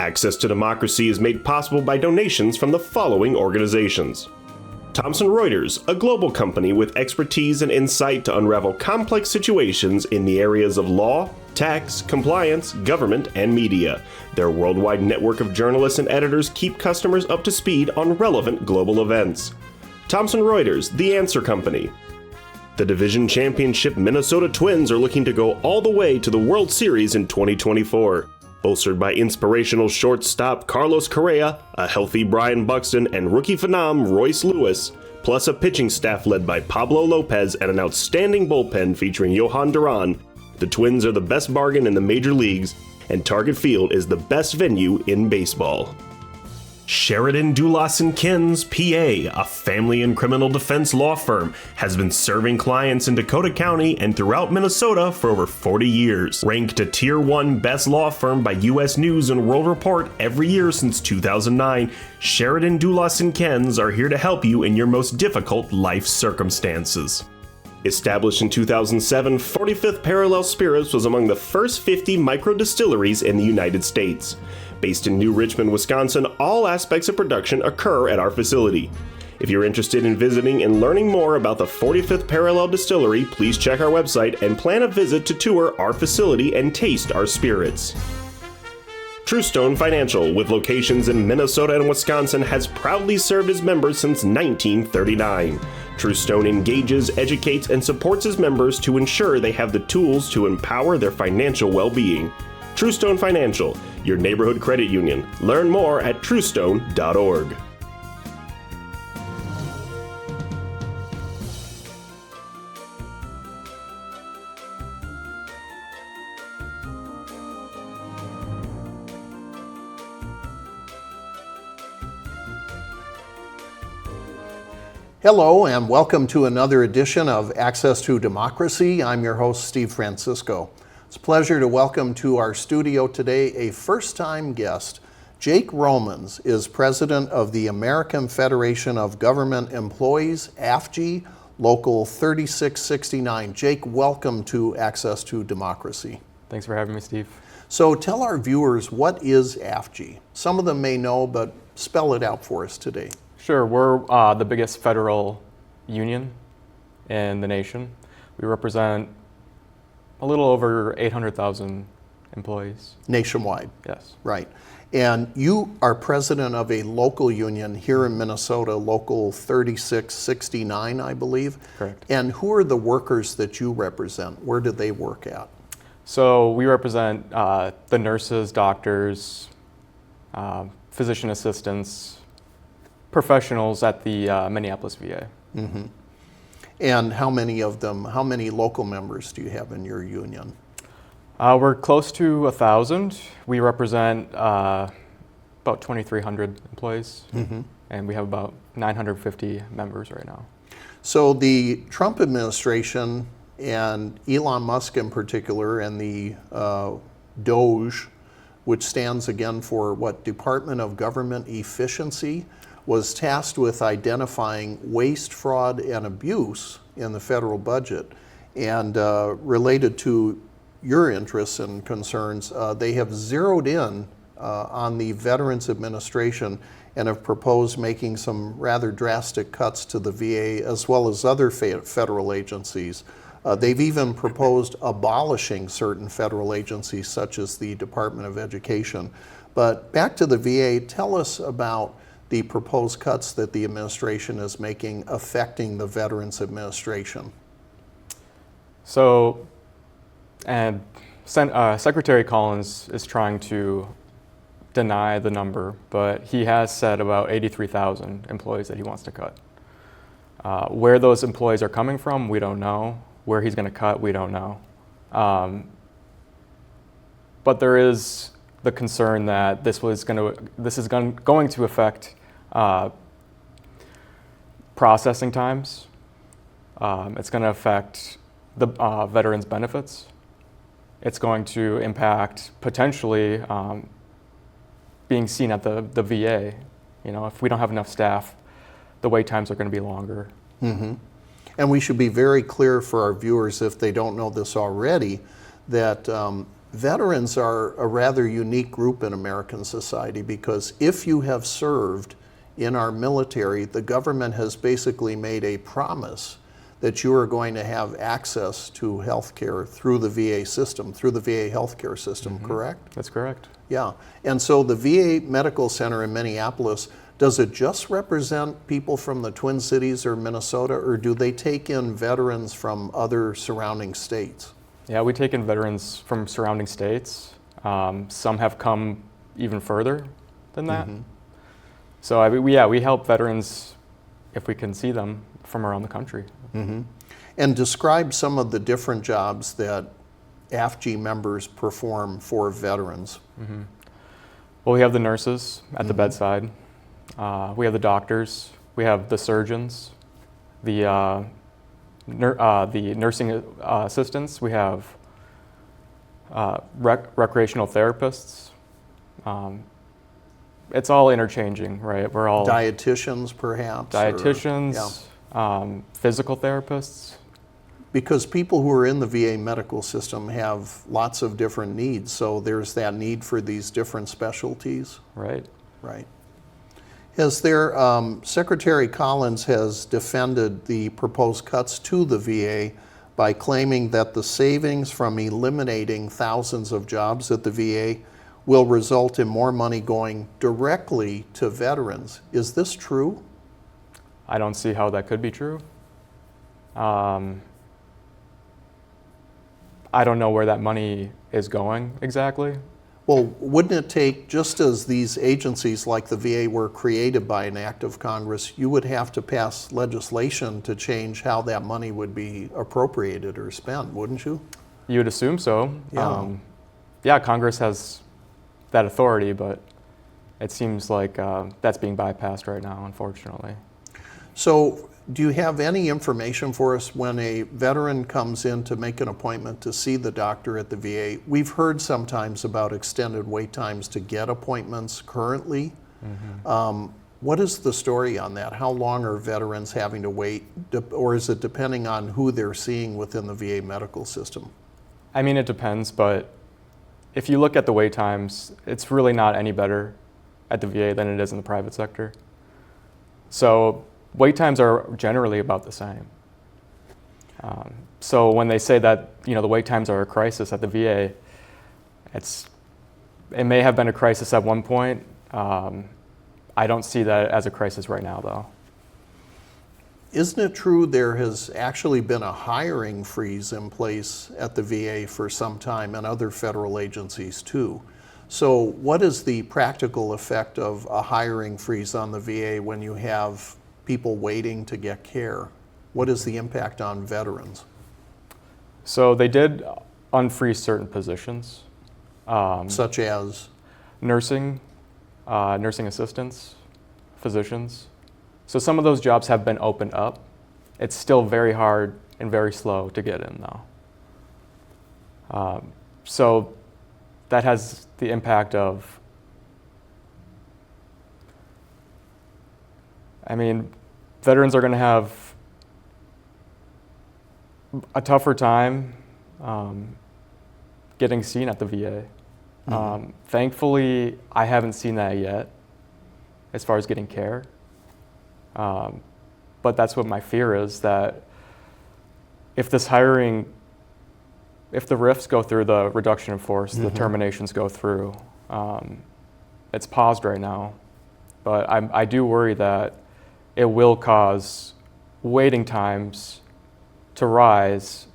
Access to Democracy is made possible by donations from the following organizations. Thomson Reuters, a global company with expertise and insight to unravel complex situations in the areas of law, tax, compliance, government, and media. Their worldwide network of journalists and editors keep customers up to speed on relevant global events. Thomson Reuters, the answer company. The division championship Minnesota Twins are looking to go all the way to the World Series in 2024. Bolstered by inspirational shortstop Carlos Correa, a healthy Brian Buxton, and rookie phenom Royce Lewis, plus a pitching staff led by Pablo Lopez and an outstanding bullpen featuring Johan Duran, the Twins are the best bargain in the major leagues, and Target Field is the best venue in baseball. Sheridan Dulas & Kins, PA, a family and criminal defense law firm, has been serving clients in Dakota County and throughout Minnesota for over 40 years. Ranked a Tier 1 Best Law Firm by U.S. News & World Report every year since 2009, Sheridan Dulas & Kins are here to help you in your most difficult life circumstances. Established in 2007, 45th Parallel Spirits was among the first 50 micro-distilleries in the United States. Based in New Richmond, Wisconsin, all aspects of production occur at our facility. If you're interested in visiting and learning more about the 45th Parallel Distillery, please check our website and plan a visit to tour our facility and taste our spirits. Truestone Financial, with locations in Minnesota and Wisconsin, has proudly served its members since 1939. Truestone engages, educates, and supports its members to ensure they have the tools to empower their financial well-being. Truestone Financial, your neighborhood credit union. Learn more at truestone.org. Hello and welcome to another edition of Access to Democracy. I'm your host, Steve Francisco. It's a pleasure to welcome to our studio today a first-time guest. Jake Romans is president of the American Federation of Government Employees, AFGE, Local 3669. Jake, welcome to Access to Democracy. Thanks for having me, Steve. So tell our viewers, what is AFGE? Some of them may know, but spell it out for us today. Sure, we're the biggest federal union in the nation. We represent a little over 800,000 employees. Nationwide? Yes. Right. And you are president of a local union here in Minnesota, Local 3669, I believe. Correct. And who are the workers that you represent? Where do they work at? So we represent the nurses, doctors, physician assistants, professionals at the Minneapolis VA. Mm-hmm. And how many of them, how many local members do you have in your union? We're close to 1,000. We represent about 2,300 employees, and we have about 950 members right now. So the Trump administration and Elon Musk in particular, and the DOGE, which stands again for what, Department of Government Efficiency, was tasked with identifying waste, fraud, and abuse in the federal budget. And related to your interests and concerns, they have zeroed in on the Veterans Administration and have proposed making some rather drastic cuts to the VA as well as other federal agencies. They've even proposed abolishing certain federal agencies such as the Department of Education. But back to the VA, tell us about the proposed cuts that the administration is making affecting the Veterans Administration. So, and Secretary Collins is trying to deny the number, but he has said about 83,000 employees that he wants to cut. Where those employees are coming from, we don't know. Where he's going to cut, we don't know. But there is the concern that this is going to affect processing times. It's going to affect the veterans' benefits. It's going to impact potentially being seen at the VA. You know, if we don't have enough staff, the wait times are going to be longer. Mm-hmm. And we should be very clear for our viewers, if they don't know this already, that Veterans are a rather unique group in American society because if you have served in our military, the government has basically made a promise that you are going to have access to health care through the VA system, through the VA healthcare system, correct? That's correct. Yeah. And so the VA Medical Center in Minneapolis, does it just represent people from the Twin Cities or Minnesota, or do they take in veterans from other surrounding states? Yeah, we take in veterans from surrounding states. Some have come even further than that. So we help veterans if we can see them from around the country. And describe some of the different jobs that AFGE members perform for veterans. Well, we have the nurses at the bedside. We have the doctors. We have the surgeons, the nursing assistants. We have recreational therapists. It's all interchanging, right? We're all Dietitians, perhaps? dietitians, physical therapists. Because people who are in the VA medical system have lots of different needs, so there's that need for these different specialties. Right. Right. Secretary Collins has defended the proposed cuts to the VA by claiming that the savings from eliminating thousands of jobs at the VA will result in more money going directly to veterans. Is this true? I don't see how that could be true. I don't know where that money is going exactly. Well, wouldn't it take, just as these agencies like the VA were created by an act of Congress, you would have to pass legislation to change how that money would be appropriated or spent, wouldn't you? You would assume so. Yeah. Congress has that authority, but it seems like that's being bypassed right now, unfortunately. So, do you have any information for us when a veteran comes in to make an appointment to see the doctor at the VA? We've heard sometimes about extended wait times to get appointments currently. What is the story on that? How long are veterans having to wait, or is it depending on who they're seeing within the VA medical system? I mean, it depends, but if you look at the wait times, it's really not any better at the VA than it is in the private sector. So wait times are generally about the same. So when they say that the wait times are a crisis at the VA, it may have been a crisis at one point. I don't see that as a crisis right now, though. Isn't it true there has actually been a hiring freeze in place at the VA for some time and other federal agencies too? So what is the practical effect of a hiring freeze on the VA when you have people waiting to get care? What is the impact on veterans? So they did unfreeze certain positions. Such as? Nursing assistants, physicians. So some of those jobs have been opened up. It's still very hard and very slow to get in though. So that has the impact of, veterans are going to have a tougher time getting seen at the VA. Thankfully, I haven't seen that yet as far as getting care. But that's what my fear is, that if the RIFs go through, the reduction in force, the terminations go through, it's paused right now. But I do worry that it will cause waiting times to rise,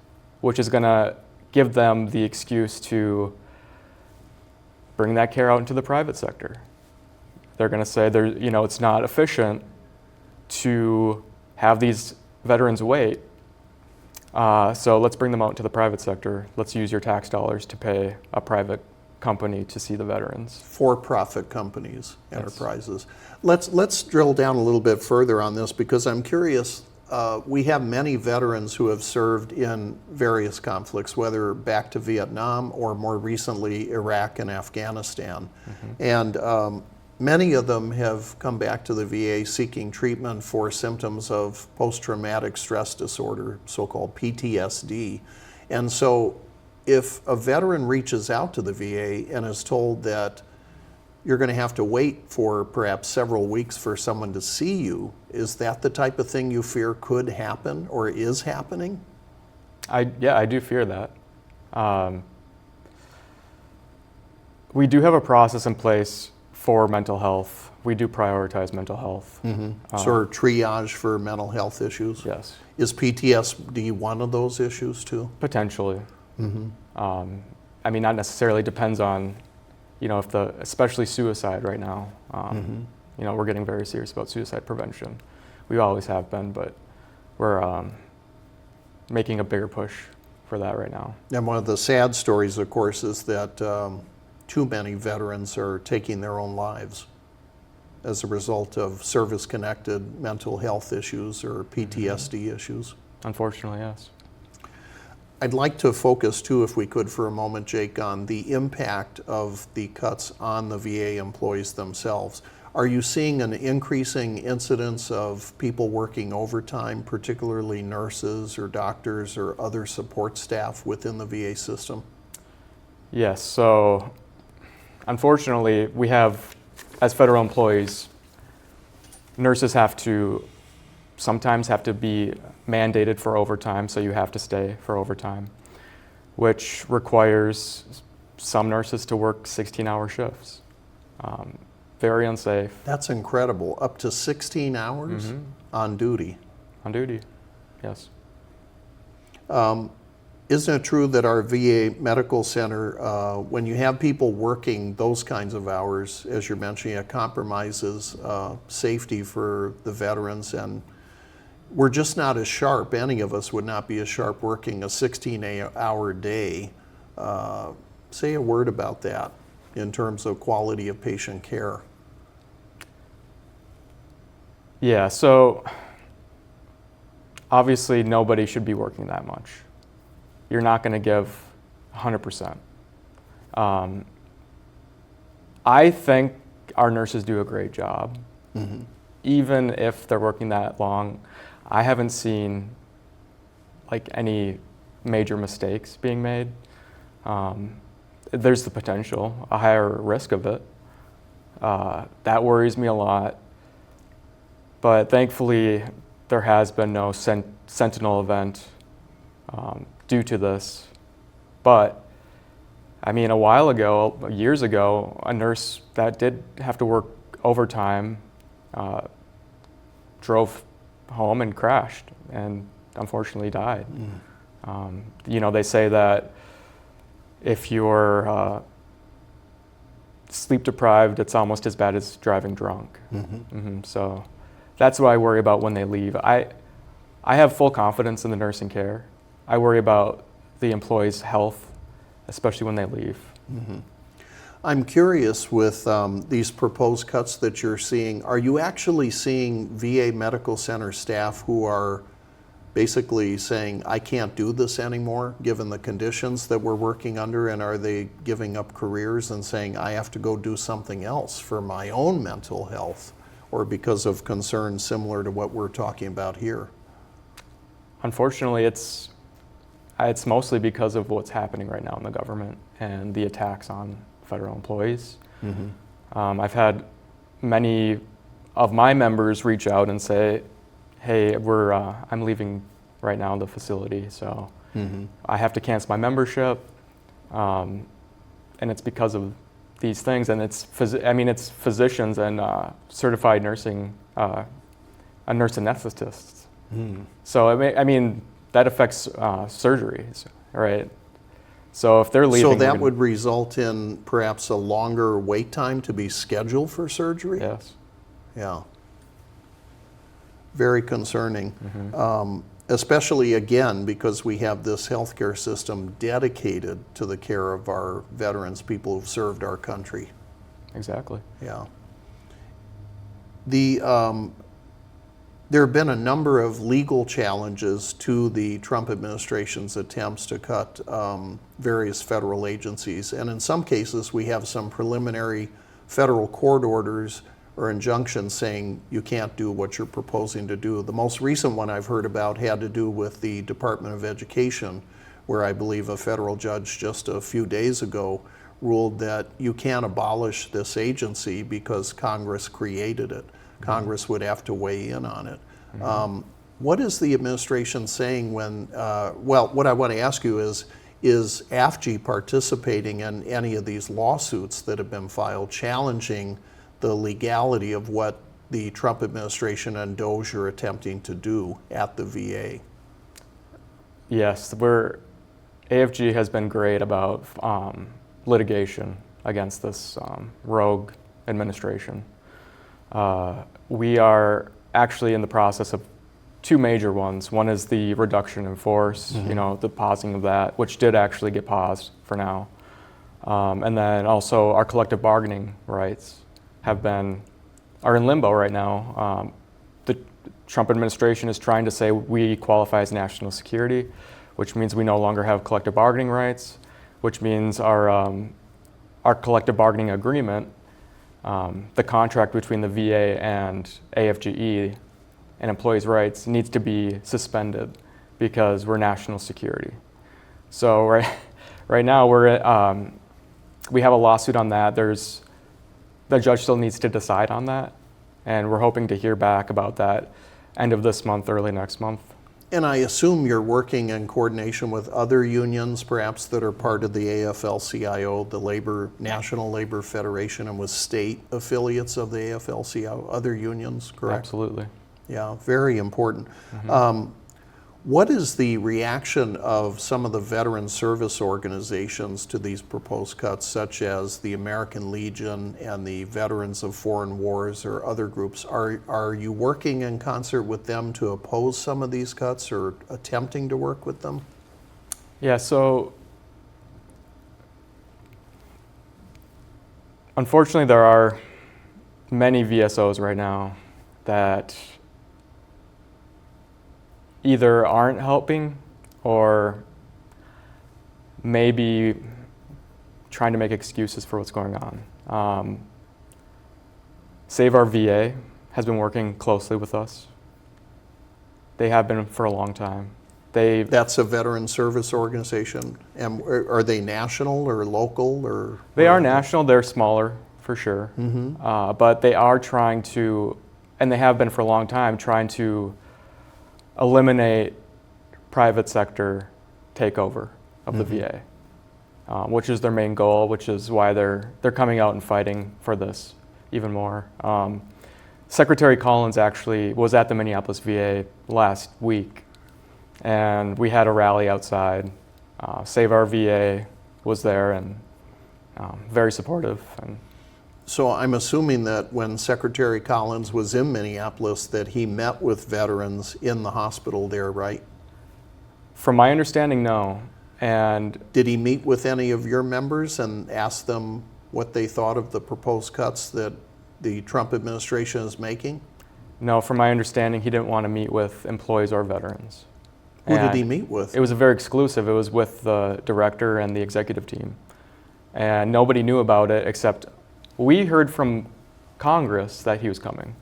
which is going to give them the excuse to bring that care out into the private sector. They're going to say it's not efficient to have these veterans wait, so let's bring them out into the private sector. Let's use your tax dollars to pay a private company to see the veterans. For-profit companies, enterprises. Yes. Let's drill down a little bit further on this, because I'm curious. We have many veterans who have served in various conflicts, whether back to Vietnam or more recently Iraq and Afghanistan. And many of them have come back to the VA seeking treatment for symptoms of post-traumatic stress disorder, so-called PTSD. And so if a veteran reaches out to the VA and is told that you're going to have to wait for perhaps several weeks for someone to see you, is that the type of thing you fear could happen or is happening? I do fear that. We do have a process in place for mental health. We do prioritize mental health. Sort of triage for mental health issues? Yes. Is PTSD one of those issues too? Potentially. I mean, not necessarily, depends on, especially suicide right now. We're getting very serious about suicide prevention. We always have been, but we're making a bigger push for that right now. And one of the sad stories, of course, is that too many veterans are taking their own lives as a result of service-connected mental health issues or PTSD issues. Unfortunately, yes. I'd like to focus too, if we could for a moment, Jake, on the impact of the cuts on the VA employees themselves. Are you seeing an increasing incidence of people working overtime, particularly nurses or doctors or other support staff within the VA system? Yes, so unfortunately, we have, as federal employees, nurses sometimes have to be mandated for overtime, so you have to stay for overtime, which requires some nurses to work 16-hour shifts. Very unsafe. That's incredible. Up to 16 hours on duty. On duty, yes. Isn't it true that our VA Medical Center, when you have people working those kinds of hours, as you're mentioning, it compromises safety for the veterans, and we're just not as sharp. Any of us would not be as sharp working a 16-hour day. Say a word about that in terms of quality of patient care. Yeah, so obviously nobody should be working that much. You're not going to give 100%. I think our nurses do a great job. Even if they're working that long, I haven't seen any major mistakes being made. There's the potential, a higher risk of it. That worries me a lot. But thankfully, there has been no sentinel event due to this. But I mean, a while ago, years ago, a nurse that did have to work overtime drove home and crashed and unfortunately died. They say that if you're sleep deprived, it's almost as bad as driving drunk. So that's what I worry about when they leave. I have full confidence in the nursing care. I worry about the employees' health, especially when they leave. I'm curious with these proposed cuts that you're seeing, are you actually seeing VA Medical Center staff who are basically saying, I can't do this anymore given the conditions that we're working under, and are they giving up careers and saying, I have to go do something else for my own mental health, or because of concerns similar to what we're talking about here? Unfortunately, it's mostly because of what's happening right now in the government and the attacks on federal employees. I've had many of my members reach out and say, hey, I'm leaving right now the facility, so I have to cancel my membership, and it's because of these things, and it's physicians and certified nursing, nurse anesthetists. So that affects surgeries, right? So if they're leaving, so that would result in perhaps a longer wait time to be scheduled for surgery? Yes. Yeah. Very concerning. Especially again because we have this healthcare system dedicated to the care of our veterans, people who've served our country. Exactly. Yeah. There have been a number of legal challenges to the Trump administration's attempts to cut various federal agencies, and in some cases we have some preliminary federal court orders or injunctions saying you can't do what you're proposing to do. The most recent one I've heard about had to do with the Department of Education, where I believe a federal judge just a few days ago ruled that you can't abolish this agency because Congress created it. Congress would have to weigh in on it. What is the administration saying when, well, what I want to ask you is AFGE participating in any of these lawsuits that have been filed challenging the legality of what the Trump administration and DOJ are attempting to do at the VA? Yes, AFGE has been great about litigation against this rogue administration. We are actually in the process of two major ones. One is the reduction in force, the pausing of that, which did actually get paused for now. And then also our collective bargaining rights are in limbo right now. The Trump administration is trying to say we qualify as national security, which means we no longer have collective bargaining rights, which means our collective bargaining agreement, the contract between the VA and AFGE and employees' rights needs to be suspended because we're national security. So right now we have a lawsuit on that. The judge still needs to decide on that, and we're hoping to hear back about that end of this month, early next month. And I assume you're working in coordination with other unions, perhaps, that are part of the AFL-CIO, the National Labor Federation, and with state affiliates of the AFL-CIO, other unions, correct? Absolutely. Yeah, very important. What is the reaction of some of the veteran service organizations to these proposed cuts, such as the American Legion and the Veterans of Foreign Wars or other groups? Are you working in concert with them to oppose some of these cuts or attempting to work with them? Yeah, so unfortunately there are many VSOs right now that either aren't helping or maybe trying to make excuses for what's going on. Save Our VA has been working closely with us. They have been for a long time. That's a veteran service organization. And are they national or local? Or they are national. They're smaller for sure. But they are trying to, and they have been for a long time, trying to eliminate private sector takeover of the VA, which is their main goal, which is why they're coming out and fighting for this even more. Secretary Collins actually was at the Minneapolis VA last week, and we had a rally outside. Save Our VA was there and very supportive. And so I'm assuming that when Secretary Collins was in Minneapolis that he met with veterans in the hospital there, right? From my understanding, no. And did he meet with any of your members and ask them what they thought of the proposed cuts that the Trump administration is making? No, from my understanding, he didn't want to meet with employees or veterans. Who did he meet with? It was very exclusive. It was with the director and the executive team. And nobody knew about it except we heard from Congress that he was coming.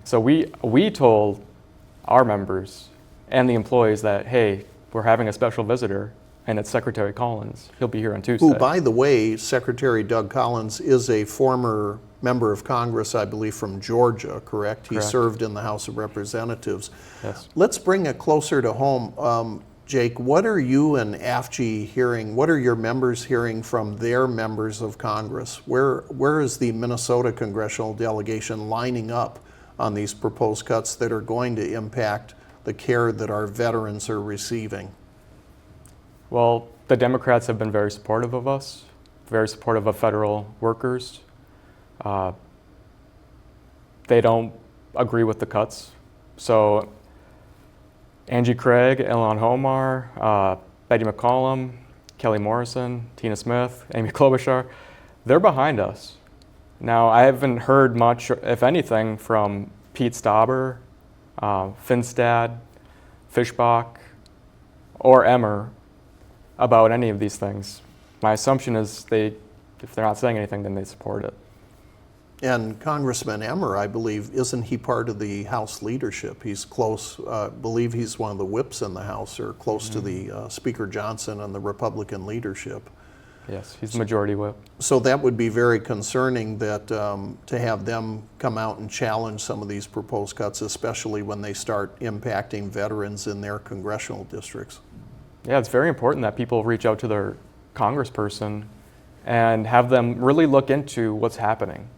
So we told our members and the employees that, hey, we're having a special visitor, and it's Secretary Collins. He'll be here on Tuesday. Who, by the way, Secretary Doug Collins is a former member of Congress, I believe, from Georgia, correct? He served in the House of Representatives. Yes. Let's bring it closer to home. Jake, what are you and AFGE hearing? What are your members hearing from their members of Congress? Where is the Minnesota congressional delegation lining up on these proposed cuts that are going to impact the care that our veterans are receiving? Well, the Democrats have been very supportive of us, very supportive of federal workers. They don't agree with the cuts. So Angie Craig, Ilhan Omar, Betty McCollum, Kelly Morrison, Tina Smith, Amy Klobuchar, they're behind us. Now, I haven't heard much, if anything, from Pete Stauber, Finstad, Fischbach, or Emmer about any of these things. My assumption is if they're not saying anything, then they support it. And Congressman Emmer, I believe, isn't he part of the House leadership? He's close, believe he's one of the whips in the House, or close to the Speaker Johnson and the Republican leadership. Yes, he's the majority whip. So that would be very concerning that to have them come out and challenge some of these proposed cuts, especially when they start impacting veterans in their congressional districts. Yeah, it's very important that people reach out to their congressperson and have them really look into what's happening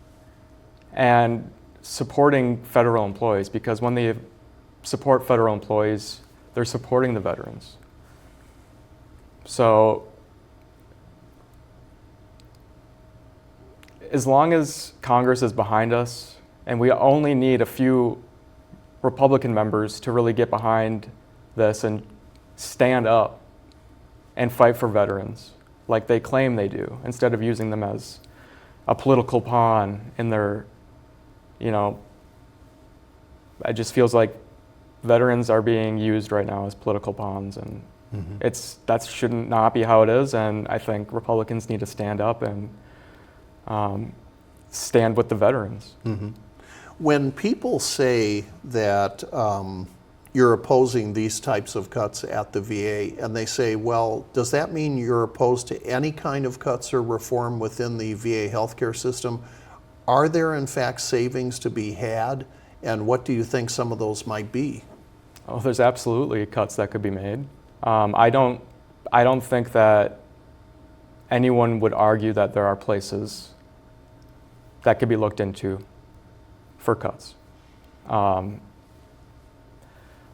and supporting federal employees, because when they support federal employees, they're supporting the veterans. So as long as Congress is behind us, and we only need a few Republican members to really get behind this and stand up and fight for veterans like they claim they do, instead of using them as a political pawn in their, it just feels like veterans are being used right now as political pawns, and that should not be how it is. And I think Republicans need to stand up and stand with the veterans. When people say that you're opposing these types of cuts at the VA, and they say, well, does that mean you're opposed to any kind of cuts or reform within the VA healthcare system? Are there in fact savings to be had, and what do you think some of those might be? Oh, there's absolutely cuts that could be made. I don't think that anyone would argue that there are places that could be looked into for cuts.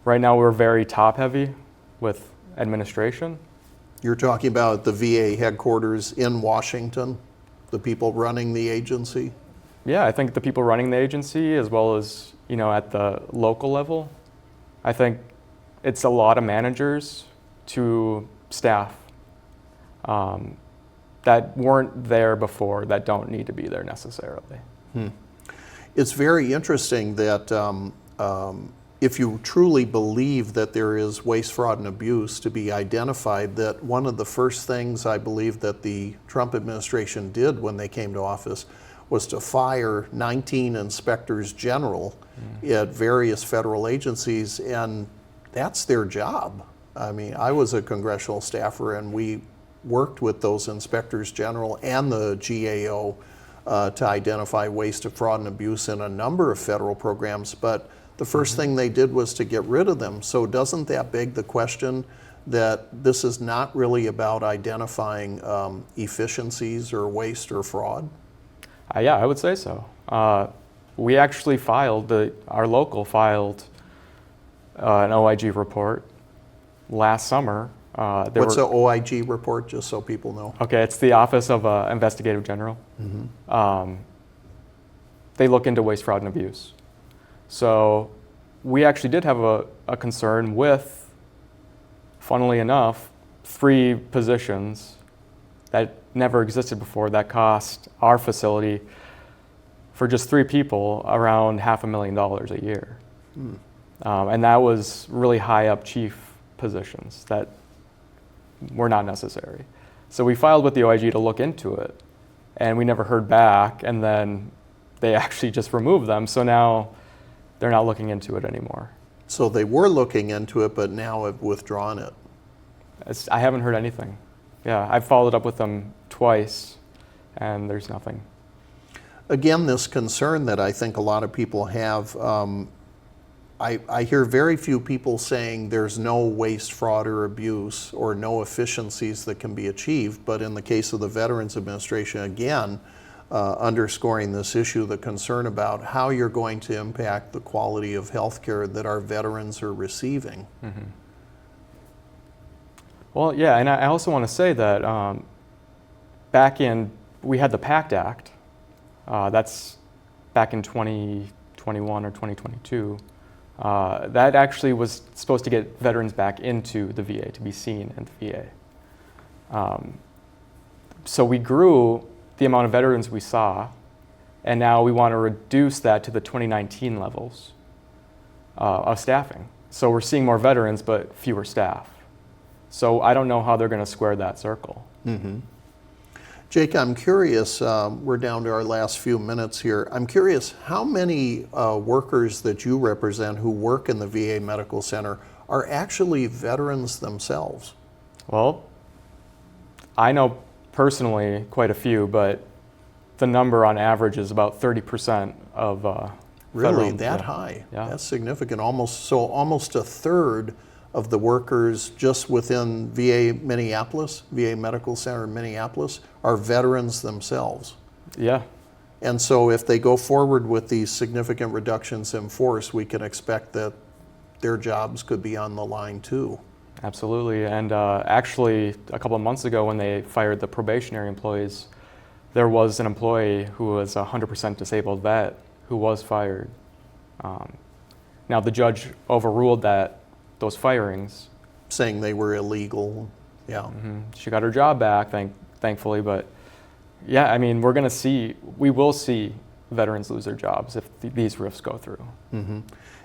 Right now we're very top heavy with administration. You're talking about the VA headquarters in Washington, the people running the agency? Yeah, I think the people running the agency, as well as at the local level, I think it's a lot of managers to staff that weren't there before, that don't need to be there necessarily. It's very interesting that if you truly believe that there is waste, fraud, and abuse to be identified, that one of the first things I believe that the Trump administration did when they came to office was to fire 19 inspectors general at various federal agencies, and that's their job. I mean, I was a congressional staffer, and we worked with those inspectors general and the GAO to identify waste, fraud, and abuse in a number of federal programs, but the first thing they did was to get rid of them. So doesn't that beg the question that this is not really about identifying efficiencies or waste or fraud? Yeah, I would say so. We actually our local filed an OIG report last summer. What's an OIG report, just so people know? Okay, it's the Office of Investigative General. They look into waste, fraud, and abuse. So we actually did have a concern with, funnily enough, 3 positions that never existed before that cost our facility, for just 3 people, around $500,000 a year. And that was really high up chief positions that were not necessary. So we filed with the OIG to look into it, and we never heard back, and then they actually just removed them. So now they're not looking into it anymore. So they were looking into it, but now have withdrawn it. I haven't heard anything. Yeah, I've followed up with them twice, and there's nothing. Again, this concern that I think a lot of people have, I hear very few people saying there's no waste, fraud, or abuse, or no efficiencies that can be achieved. But in the case of the Veterans Administration, again, underscoring this issue, the concern about how you're going to impact the quality of health care that our veterans are receiving. Well, yeah, and I also want to say that we had the PACT Act, that's back in 2021 or 2022. That actually was supposed to get veterans back into the VA, to be seen in the VA. So we grew the amount of veterans we saw, and now we want to reduce that to the 2019 levels of staffing. So we're seeing more veterans, but fewer staff. So I don't know how they're going to square that circle. Jake, I'm curious, we're down to our last few minutes here. I'm curious how many workers that you represent who work in the VA Medical Center are actually veterans themselves? Well, I know personally quite a few, but the number on average is about 30% of Really, federal, that yeah. high? Yeah. That's significant. Almost a third of the workers just within VA Minneapolis, VA Medical Center in Minneapolis, are veterans themselves. Yeah. And so if they go forward with these significant reductions in force, we can expect that their jobs could be on the line too. Absolutely. And actually, a couple of months ago when they fired the probationary employees, there was an employee who was a 100% disabled vet who was fired. Now, the judge overruled those firings. Saying they were illegal, yeah. Mm-hmm. She got her job back, thankfully, but yeah, I mean, we will see veterans lose their jobs if these RIFs go through. Mm-hmm.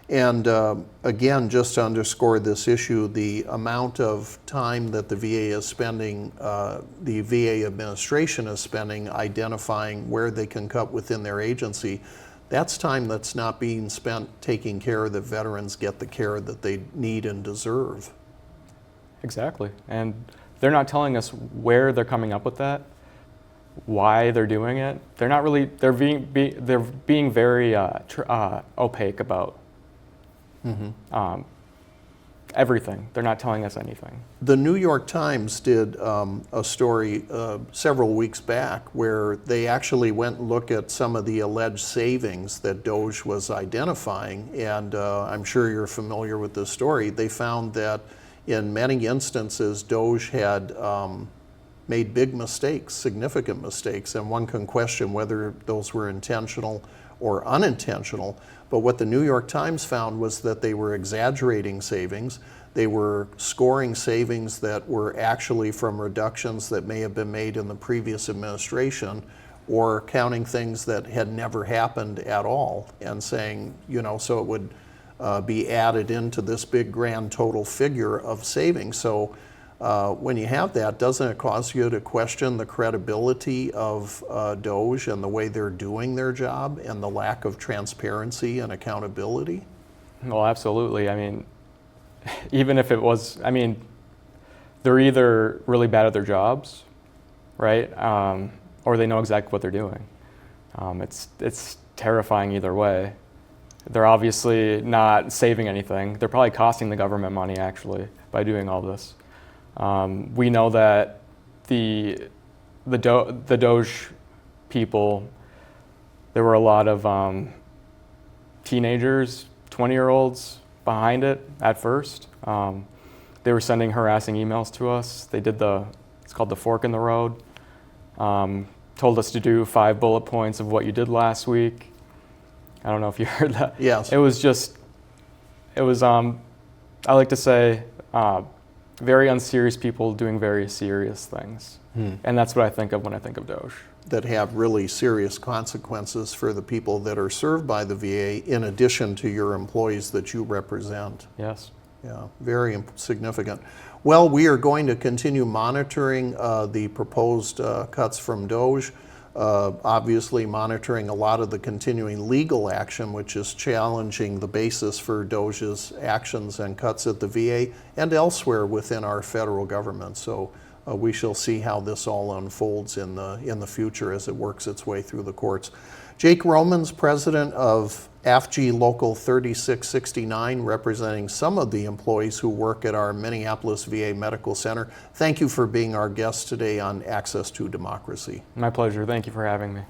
And again, just to underscore this issue, the amount of time that the VA is spending, the VA administration is spending identifying where they can cut within their agency, that's time that's not being spent taking care that veterans get the care that they need and deserve. Exactly. And they're not telling us where they're coming up with that, why they're doing it. They're not really, they're being very opaque about everything. They're not telling us anything. The New York Times did a story several weeks back where they actually went and looked at some of the alleged savings that DOJ was identifying, and I'm sure you're familiar with this story. They found that in many instances, DOJ had made big mistakes, significant mistakes, and one can question whether those were intentional or unintentional. But what the New York Times found was that they were exaggerating savings. They were scoring savings that were actually from reductions that may have been made in the previous administration, or counting things that had never happened at all and saying, so it would be added into this big grand total figure of savings. So when you have that, doesn't it cause you to question the credibility of DOJ and the way they're doing their job and the lack of transparency and accountability? Well, absolutely. I mean, even if it was, they're either really bad at their jobs, right? Or they know exactly what they're doing. It's terrifying either way. They're obviously not saving anything. They're probably costing the government money, actually, by doing all this. We know that the DOJ people, there were a lot of teenagers, 20-year-olds behind it at first. They were sending harassing emails to us. They did it's called the fork in the road. Told us to do 5 bullet points of what you did last week. I don't know if you heard that. Yes. It was I like to say, very unserious people doing very serious things. And that's what I think of when I think of DOJ. That have really serious consequences for the people that are served by the VA in addition to your employees that you represent. Yes. Yeah, very significant. Well, we are going to continue monitoring the proposed cuts from DOJ, obviously monitoring a lot of the continuing legal action, which is challenging the basis for DOJ's actions and cuts at the VA and elsewhere within our federal government. So we shall see how this all unfolds in the future as it works its way through the courts. Jake Romans, president of AFGE Local 3669, representing some of the employees who work at our Minneapolis VA Medical Center. Thank you for being our guest today on Access to Democracy. My pleasure. Thank you for having me.